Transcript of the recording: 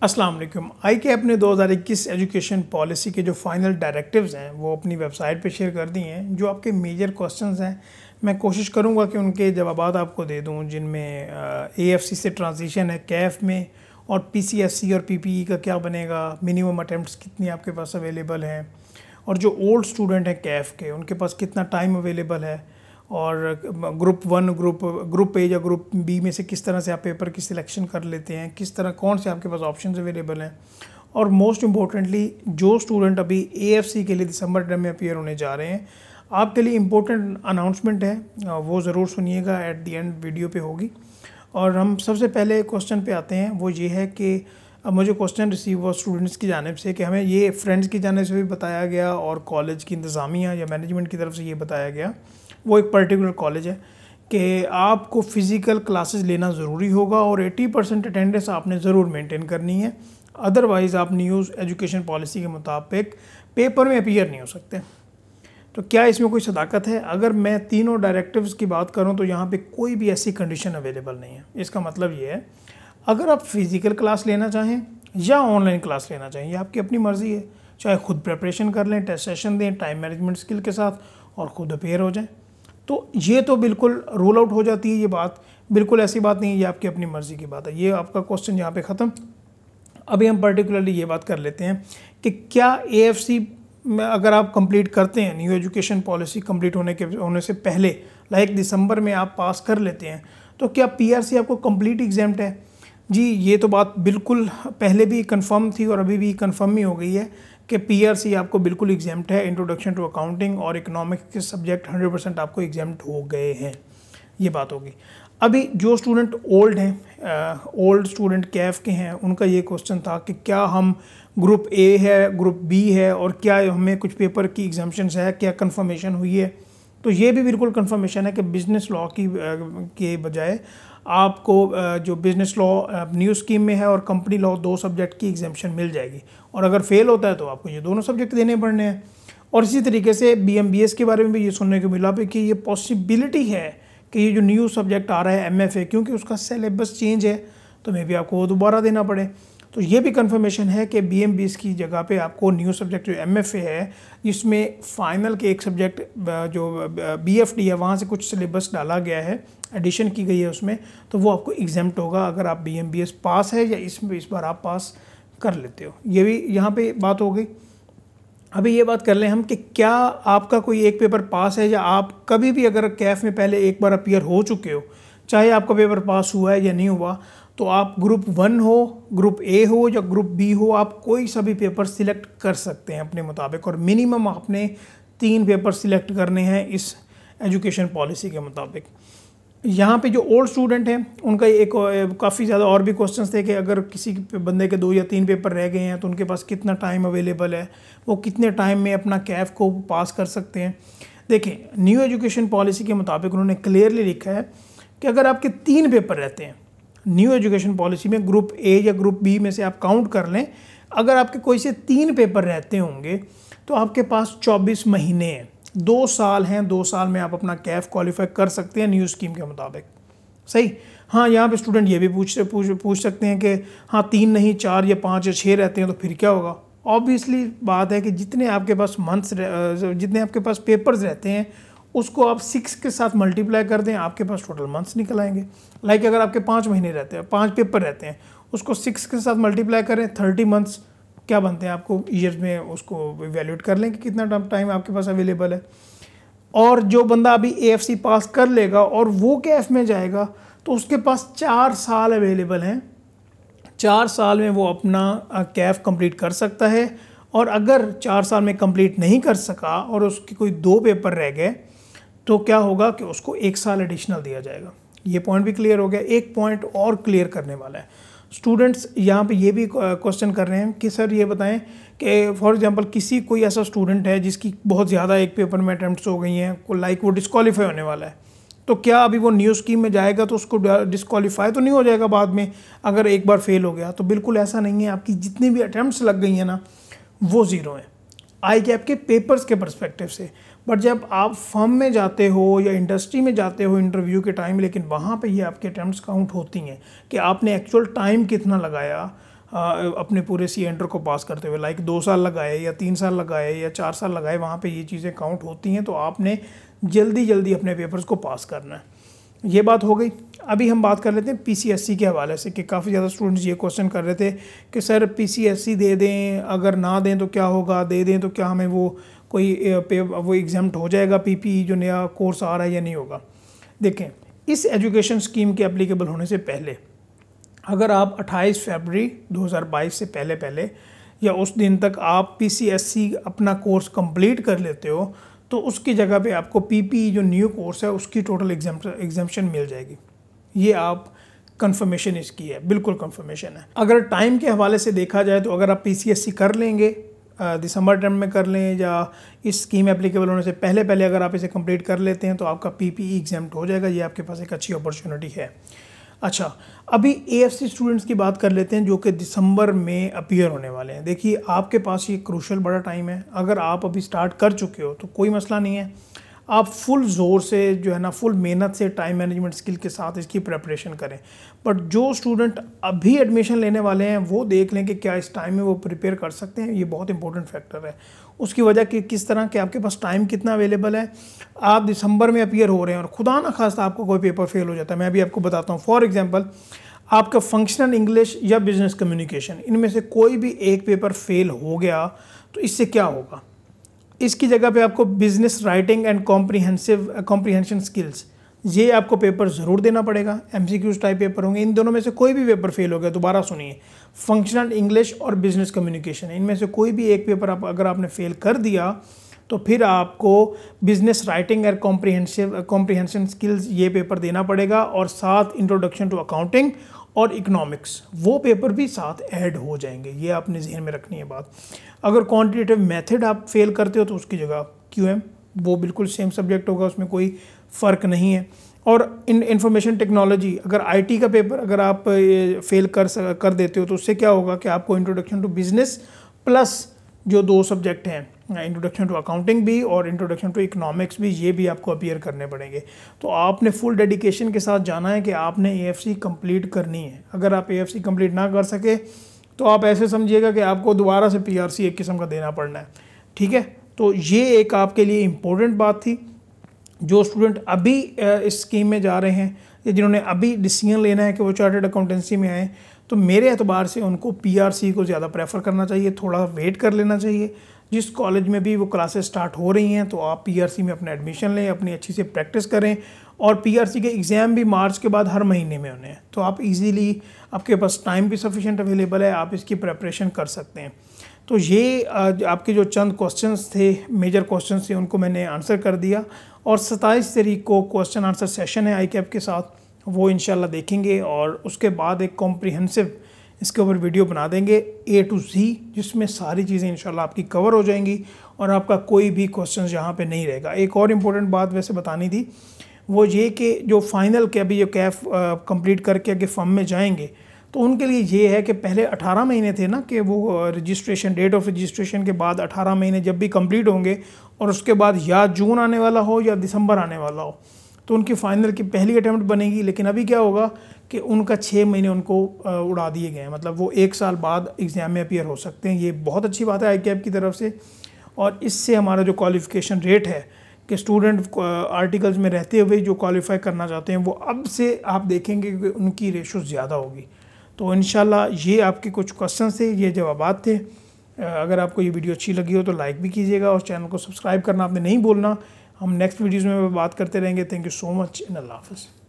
अस्सलाम वालेकुम। ICAP ने 2021 एजुकेशन पॉलिसी के जो फाइनल डायरेक्टिव्स हैं वो अपनी वेबसाइट पे शेयर कर दी हैं। जो आपके मेजर क्वेश्चंस हैं मैं कोशिश करूंगा कि उनके जवाबात आपको दे दूं, जिनमें AFC से ट्रांजिशन है कैफ में, और PCSC और PPE का क्या बनेगा, मिनिमम अटैम्प्ट्स कितनी आपके पास अवेलेबल हैं, और जो ओल्ड स्टूडेंट हैं कैफ के उनके पास कितना टाइम अवेलेबल है, और ग्रुप 1 ग्रुप ए या ग्रुप बी में से किस तरह से आप पेपर की सिलेक्शन कर लेते हैं, किस तरह कौन से आपके पास ऑप्शंस अवेलेबल हैं, और मोस्ट इम्पोर्टेंटली जो स्टूडेंट अभी AFC के लिए दिसंबर टर्म में अपीयर होने जा रहे हैं, आपके लिए इम्पोर्टेंट अनाउंसमेंट है, वो ज़रूर सुनिएगा, एट दी एंड वीडियो पे होगी। और हम सबसे पहले क्वेश्चन पे आते हैं। वो ये है कि अब मुझे क्वेश्चन रिसीव हुआ स्टूडेंट्स की जानिब से कि हमें ये फ्रेंड्स की जानिब से भी बताया गया और कॉलेज की इंतज़ामिया या मैनेजमेंट की तरफ से ये बताया गया, वो एक पर्टिकुलर कॉलेज है, कि आपको फ़िज़िकल क्लासेस लेना ज़रूरी होगा और 80% अटेंडेंस आपने ज़रूर मेंटेन करनी है, अदरवाइज़ आप न्यूज़ एजुकेशन पॉलिसी के मुताबिक पेपर में अपीयर नहीं हो सकते। तो क्या इसमें कोई सदाकत है? अगर मैं तीनों डायरेक्टिव्स की बात करूं तो यहाँ पे कोई भी ऐसी कंडीशन अवेलेबल नहीं है। इसका मतलब ये है, अगर आप फ़िज़िकल क्लास लेना चाहें या ऑनलाइन क्लास लेना चाहें, ये आपकी अपनी मर्ज़ी है। चाहे खुद प्रिपरेशन कर लें, टेस्ट सेशन दें टाइम मैनेजमेंट स्किल के साथ और ख़ुद अपीयर हो जाएं, तो ये तो बिल्कुल रूल आउट हो जाती है। ये बात बिल्कुल ऐसी बात नहीं है, ये आपकी अपनी मर्ज़ी की बात है। ये आपका क्वेश्चन यहाँ पे ख़त्म। अभी हम पर्टिकुलरली ये बात कर लेते हैं कि क्या AFC में अगर आप कंप्लीट करते हैं, न्यू एजुकेशन पॉलिसी कंप्लीट होने से पहले, लाइक दिसंबर में आप पास कर लेते हैं, तो क्या PRC आपको कंप्लीट एग्जाम्प्ट है? जी, ये तो बात बिल्कुल पहले भी कंफर्म थी और अभी भी कंफर्म ही हो गई है कि PRC आपको बिल्कुल एग्जाम्प्ट है। इंट्रोडक्शन टू अकाउंटिंग और इकोनॉमिक्स के सब्जेक्ट 100% आपको एग्जाम्प्ट हो गए हैं, ये बात होगी। अभी जो स्टूडेंट ओल्ड हैं, ओल्ड स्टूडेंट कैफ के हैं, उनका ये क्वेश्चन था कि क्या हम ग्रुप A है, ग्रुप B है, और क्या हमें कुछ पेपर की एग्जाम्पशंस है, क्या कंफर्मेशन हुई है? तो ये भी बिल्कुल कंफर्मेशन है कि बिज़नेस लॉ के बजाय आपको जो बिज़नेस लॉ न्यू स्कीम में है और कंपनी लॉ, 2 सब्जेक्ट की एग्जाम्पशन मिल जाएगी, और अगर फेल होता है तो आपको ये दोनों सब्जेक्ट देने पड़ने हैं। और इसी तरीके से BMBS के बारे में भी ये सुनने को मिला कि ये पॉसिबिलिटी है कि ये जो न्यू सब्जेक्ट आ रहा है MFA, क्योंकि उसका सिलेबस चेंज है तो मे बी आपको वो दोबारा देना पड़े। तो ये भी कंफर्मेशन है कि BMBS की जगह पे आपको न्यू सब्जेक्ट जो MFA है, जिसमें फ़ाइनल के एक सब्जेक्ट जो BFD है वहाँ से कुछ सिलेबस डाला गया है, एडिशन की गई है उसमें, तो वो आपको एग्जाम्प्ट होगा अगर आप BMBS पास है या इस बार आप पास कर लेते हो। ये भी यहाँ पे बात हो गई। अभी ये बात कर लें हम कि क्या आपका कोई एक पेपर पास है, या आप कभी भी अगर कैफ में पहले एक बार अपीयर हो चुके हो, चाहे आपका पेपर पास हुआ है या नहीं हुआ, तो आप ग्रुप 1 हो, ग्रुप A हो या ग्रुप B हो, आप कोई सा भी पेपर सिलेक्ट कर सकते हैं अपने मुताबिक, और मिनिमम आपने 3 पेपर सिलेक्ट करने हैं इस एजुकेशन पॉलिसी के मुताबिक। यहाँ पे जो ओल्ड स्टूडेंट हैं उनका एक काफ़ी ज़्यादा और भी क्वेश्चंस थे कि अगर किसी बंदे के 2 या 3 पेपर रह गए हैं तो उनके पास कितना टाइम अवेलेबल है, वो कितने टाइम में अपना कैफ को पास कर सकते हैं। देखें, न्यू एजुकेशन पॉलिसी के मुताबिक उन्होंने क्लियरली लिखा है कि अगर आपके 3 पेपर रहते हैं न्यू एजुकेशन पॉलिसी में, ग्रुप A या ग्रुप B में से आप काउंट कर लें, अगर आपके कोई से 3 पेपर रहते होंगे तो आपके पास 24 महीने हैं, 2 साल हैं। 2 साल में आप अपना कैफ क्वालिफाई कर सकते हैं न्यू स्कीम के मुताबिक। सही। हाँ, यहाँ पे स्टूडेंट ये भी पूछ सकते हैं कि हाँ 3 नहीं 4 या 5 या 6 रहते हैं तो फिर क्या होगा? ऑब्वियसली बात है कि जितने आपके पास जितने आपके पास पेपर्स रहते हैं उसको आप 6 के साथ मल्टीप्लाई कर दें, आपके पास टोटल मंथ्स निकल आएंगे। लाइक अगर आपके 5 महीने रहते हैं, 5 पेपर रहते हैं, उसको 6 के साथ मल्टीप्लाई करें, 30 मंथ्स क्या बनते हैं आपको ईयर्स में, उसको इवैल्यूएट कर लें कि कितना टाइम आपके पास अवेलेबल है। और जो बंदा अभी AFC पास कर लेगा और वो कैफ में जाएगा तो उसके पास 4 साल अवेलेबल हैं। 4 साल में वो अपना कैफ कंप्लीट कर सकता है, और अगर 4 साल में कंप्लीट नहीं कर सका और उसके कोई 2 पेपर रह गए तो क्या होगा कि उसको 1 साल एडिशनल दिया जाएगा। ये पॉइंट भी क्लियर हो गया। एक पॉइंट और क्लियर करने वाला है, स्टूडेंट्स यहाँ पे ये भी क्वेश्चन कर रहे हैं कि सर ये बताएं कि फॉर एग्जांपल कोई ऐसा स्टूडेंट है जिसकी बहुत ज़्यादा एक पेपर में अटैम्प्ट्स हो गई हैं, लाइक वो डिस्क्वालीफाई होने वाला है, तो क्या अभी वो न्यू स्कीम में जाएगा तो उसको डिस्क्वालीफाई तो नहीं हो जाएगा बाद में अगर एक बार फेल हो गया? तो बिल्कुल ऐसा नहीं है। आपकी जितनी भी अटैम्प्ट्स लग गई हैं ना, वो ज़ीरो हैं ICAP के पेपर्स के पर्सपेक्टिव से। बट जब आप फर्म में जाते हो या इंडस्ट्री में जाते हो इंटरव्यू के टाइम, लेकिन वहाँ पे ये आपके अटैम्प्ट्स काउंट होती हैं कि आपने एक्चुअल टाइम कितना लगाया, अपने पूरे सी एंटर को पास करते हुए, लाइक 2 साल लगाए या 3 साल लगाए या 4 साल लगाए, वहाँ पे ये चीज़ें काउंट होती हैं। तो आपने जल्दी जल्दी अपने पेपर्स को पास करना है। ये बात हो गई। अभी हम बात कर लेते हैं पीसीएससी के हवाले से कि काफ़ी ज़्यादा स्टूडेंट्स ये क्वेश्चन कर रहे थे कि सर पीसीएससी दे दें, अगर ना दें तो क्या होगा, दे दें तो क्या हमें वो कोई वो एग्जाम्प्ट हो जाएगा पीपीई जो नया कोर्स आ रहा है या नहीं होगा। देखें, इस एजुकेशन स्कीम के एप्लीकेबल होने से पहले अगर आप 28 फरवरी 2022 से पहले या उस दिन तक आप पीसीएससी अपना कोर्स कंप्लीट कर लेते हो तो उसकी जगह पे आपको पीपीई जो न्यू कोर्स है उसकी टोटल एग्जाम्पशन मिल जाएगी। ये आप कंफर्मेशन इसकी है, बिल्कुल कंफर्मेशन है। अगर टाइम के हवाले से देखा जाए तो अगर आप पीसीएससी कर लेंगे दिसंबर टर्म में कर लें या इस स्कीम एप्लीकेबल होने से पहले अगर आप इसे कंप्लीट कर लेते हैं तो आपका पीपीई एग्जाम्प्ट हो जाएगा। ये आपके पास एक अच्छी अपॉर्चुनिटी है। अच्छा, अभी एएफसी स्टूडेंट्स की बात कर लेते हैं जो कि दिसंबर में अपीयर होने वाले हैं। देखिए, आपके पास ये क्रूशल बड़ा टाइम है। अगर आप अभी स्टार्ट कर चुके हो तो कोई मसला नहीं है, आप फुल ज़ोर से जो है ना, फुल मेहनत से टाइम मैनेजमेंट स्किल के साथ इसकी प्रिपरेशन करें। बट जो स्टूडेंट अभी एडमिशन लेने वाले हैं वो देख लें कि क्या इस टाइम में वो प्रिपेयर कर सकते हैं। ये बहुत इंपॉर्टेंट फैक्टर है। उसकी वजह कि किस तरह के आपके पास टाइम कितना अवेलेबल है। आप दिसंबर में अपीयर हो रहे हैं और खुदा ना खास्ता आपको कोई पेपर फेल हो जाता है। मैं अभी आपको बताता हूँ। फॉर एग्जाम्पल, आपका फंक्शनल इंग्लिश या बिजनेस कम्युनिकेशन, इनमें से कोई भी एक पेपर फेल हो गया तो इससे क्या होगा। इसकी जगह पे आपको business writing and comprehension skills, ये आपको पेपर ज़रूर देना पड़ेगा। एमसीक्यूज टाइप पेपर होंगे। इन दोनों में से कोई भी पेपर फेल हो गया, दोबारा सुनिए, फंक्शनल इंग्लिश और बिजनेस कम्युनिकेशन, इनमें से कोई भी एक पेपर अगर आपने फेल कर दिया तो फिर आपको बिजनेस राइटिंग और कॉम्प्रीहेंशन स्किल्स ये पेपर देना पड़ेगा और साथ इंट्रोडक्शन टू अकाउंटिंग और इकोनॉमिक्स वो पेपर भी साथ ऐड हो जाएंगे। ये आपने जहन में रखनी है बात। अगर क्वांटिटेटिव मेथड आप फेल करते हो तो उसकी जगह क्यूएम, वो बिल्कुल सेम सब्जेक्ट होगा, उसमें कोई फ़र्क नहीं है। और इंफॉर्मेशन टेक्नोलॉजी, अगर आईटी का पेपर अगर आप फेल कर देते हो तो उससे क्या होगा कि आपको इंट्रोडक्शन टू बिजनेस प्लस जो 2 सब्जेक्ट हैं, इंट्रोडक्शन टू अकाउंटिंग भी और इंट्रोडक्शन टू इकोनॉमिक्स भी, ये भी आपको अपीयर करने पड़ेंगे। तो आपने फुल डेडिकेशन के साथ जाना है कि आपने एएफसी कंप्लीट करनी है। अगर आप एएफसी कंप्लीट ना कर सके तो आप ऐसे समझिएगा कि आपको दोबारा से पीआरसी एक किस्म का देना पड़ना है। ठीक है, तो ये एक आपके लिए इम्पोर्टेंट बात थी। जो स्टूडेंट अभी इस स्कीम में जा रहे हैं या जिन्होंने अभी डिसीजन लेना है कि वो चार्टर्ड अकाउंटेंसी में आए, तो मेरे एतबार से उनको पीआरसी को ज़्यादा प्रेफर करना चाहिए, थोड़ा वेट कर लेना चाहिए। जिस कॉलेज में भी वो क्लासेस स्टार्ट हो रही हैं तो आप पीआरसी में अपना एडमिशन लें, अपनी अच्छी से प्रैक्टिस करें। और पीआरसी के एग्ज़ाम भी मार्च के बाद हर महीने में होने हैं, तो आप इजीली, आपके पास टाइम भी सफिशिएंट अवेलेबल है, आप इसकी प्रिपरेशन कर सकते हैं। तो ये आपके जो चंद क्वेश्चंस थे, मेजर क्वेश्चंस थे, उनको मैंने आंसर कर दिया। और 27 तारीख को क्वेश्चन आंसर सेशन है आईकैप के साथ, वो इंशाल्लाह देखेंगे और उसके बाद एक कॉम्प्रिहेंसिव इसके ऊपर वीडियो बना देंगे A to Z, जिसमें सारी चीज़ें इंशाल्लाह आपकी कवर हो जाएंगी और आपका कोई भी क्वेश्चन यहाँ पे नहीं रहेगा। एक और इम्पोर्टेंट बात वैसे बतानी थी, वो ये कि जो फाइनल के अभी जो कैफ कंप्लीट करके आगे फर्म में जाएंगे तो उनके लिए ये है कि पहले 18 महीने थे ना कि वो रजिस्ट्रेशन, डेट ऑफ रजिस्ट्रेशन के बाद 18 महीने जब भी कंप्लीट होंगे और उसके बाद या जून आने वाला हो या दिसंबर आने वाला हो तो उनकी फ़ाइनल की पहली अटैम्प्ट बनेगी। लेकिन अभी क्या होगा कि उनका 6 महीने उनको उड़ा दिए गए हैं, मतलब वो 1 साल बाद एग्ज़ाम में अपीयर हो सकते हैं। ये बहुत अच्छी बात है आईकैप की तरफ से। और इससे हमारा जो क्वालिफ़िकेशन रेट है कि स्टूडेंट आर्टिकल्स में रहते हुए जो क्वालिफाई करना चाहते हैं वो अब से आप देखेंगे कि उनकी रेशो ज़्यादा होगी। तो इंशाल्लाह ये आपके कुछ क्वेश्चन थे, ये जवाबात थे। अगर आपको ये वीडियो अच्छी लगी हो तो लाइक भी कीजिएगा और चैनल को सब्सक्राइब करना आपने नहीं भूलना। हम नेक्स्ट वीडियोज़ में बात करते रहेंगे। थैंक यू सो मच, इन अल्लाह हाफ़िज़।